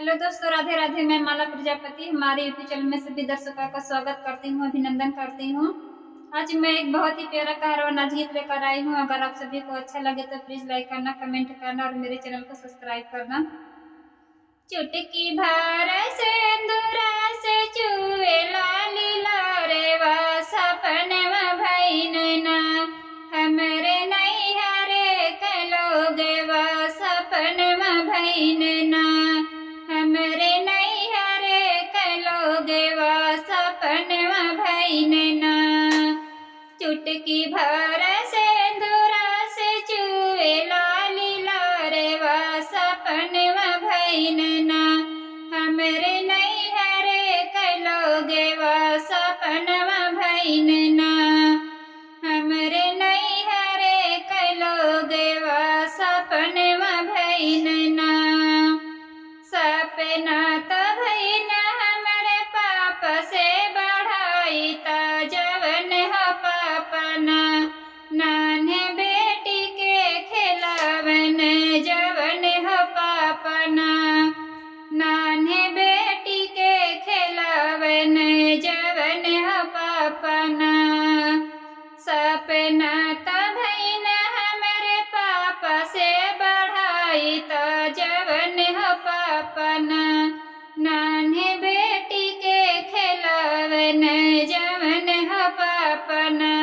Hello दोस्तों, राधे राधे। मैं माला प्रजापति हमारे यूट्यूब चैनल में सभी दर्शकों का स्वागत करती हूँ, अभिनंदन करती हूँ। आज मैं एक बहुत ही प्यारा कारवां नाच गीत लेकर आई हूँ। अगर आप सभी को अच्छा लगे तो प्लीज लाइक करना, कमेंट करना और मेरे चैनल को सब्सक्राइब करना। चुटकी भर सिंदूरा से चुए लाली लारे वा सपनवा भइनना हमरे नैहरे कलोगे वा सपनवा भइनना हमरे नैहरे कलोगे वा सपनवा भइनना। चुटकी भर सिंदूरा से चुए लाली लारे वा सपनवा भइनना हमरे नैहरे कलोगे वा सपनवा भइनना हमरे नैहरे कलोगे वा सपनवा भइनना। सपना त भइना हमरे पाप से बढ़ाई ता जवन हो पापना नान्हे बेटी के खिलावन जवन हो पापना नान्हे बेटी के खिलावन जवन हो पापना। सपना त भइना हमरे पाप से बढ़ाई ता जवन हो पापना नान्हे बेटी के खिलावन जवन हो पापना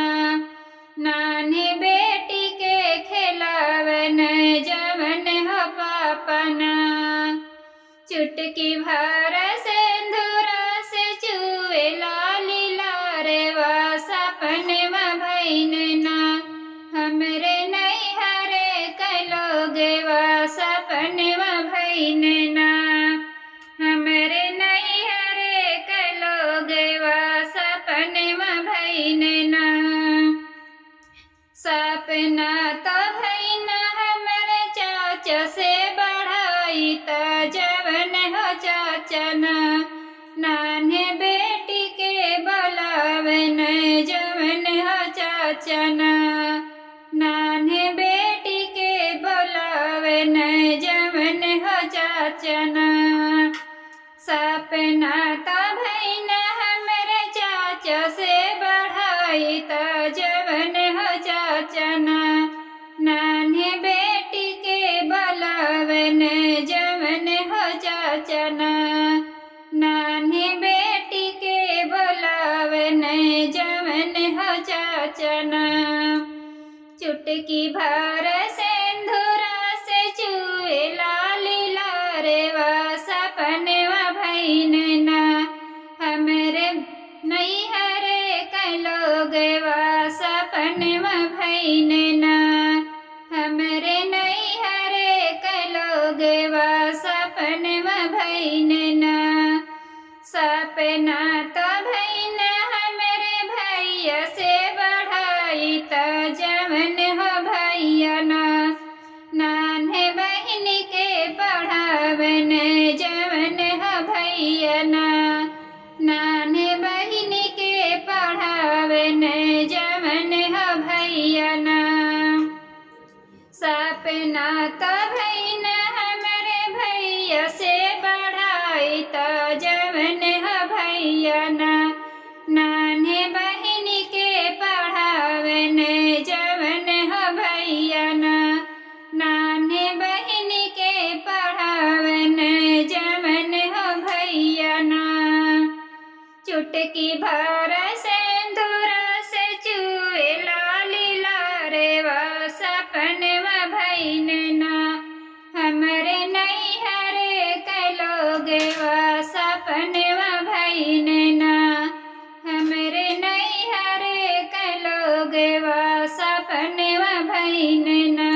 नान्हे बेटी के खिलावन जवन हो पापना। चुटकी भर सिंदूरा से चुए लाली लारे वा सपनवा भइनना हमरे नैहरे कलोगे वा सपनवा भइनना हमरे नैहरे कलोगे वा सपनवा भइनना। सपना तो भइना हमरे चाचा से बढ़ाई ता जवन हो चाचना नान्हे बेटी के बोलावन जवन हो चाचना नान्हे बेटी के बोलावन जवन हो चाचना। सपना तो भइना हमरे चाचा से बढ़ाई ता जवन हो चाचना नान्हे बेटी के बोलावन जवन हो चाचना नान्हे बेटी के बोलावन जवन हो चाचना। चुटकी भर सिंदूरा से चुए लाली लारे वा सपनवा भइनना हमरे नैहरे कलोगे वा सपनवा भइनना हमरे नैहरे कलोगे वा सपनवा भइनना। सपना तो भइना हमरे भैया से बढ़ाई ता जवन हो भैयाना नान्हे बहन के पढ़ावन जवन हो भैयाना नान्हे बहन के पढ़ावन जवन हो भैयाना। सपना तो भइना हमरे भैया से बढ़ाई ता जवन हो भैयाना नान्हे बहन के पढ़ावन जवन हो भैयाना नान्हे बहन के पढ़ावन जवन हो भैयाना। चुटकी भर सिंदूरा से चुए लाली लारे वा सपनवा भइनना हमरे नैहरे कलोगे वा सपनवा भइनना हमरे नैहरे कलोगे वा सपनवा भइनना।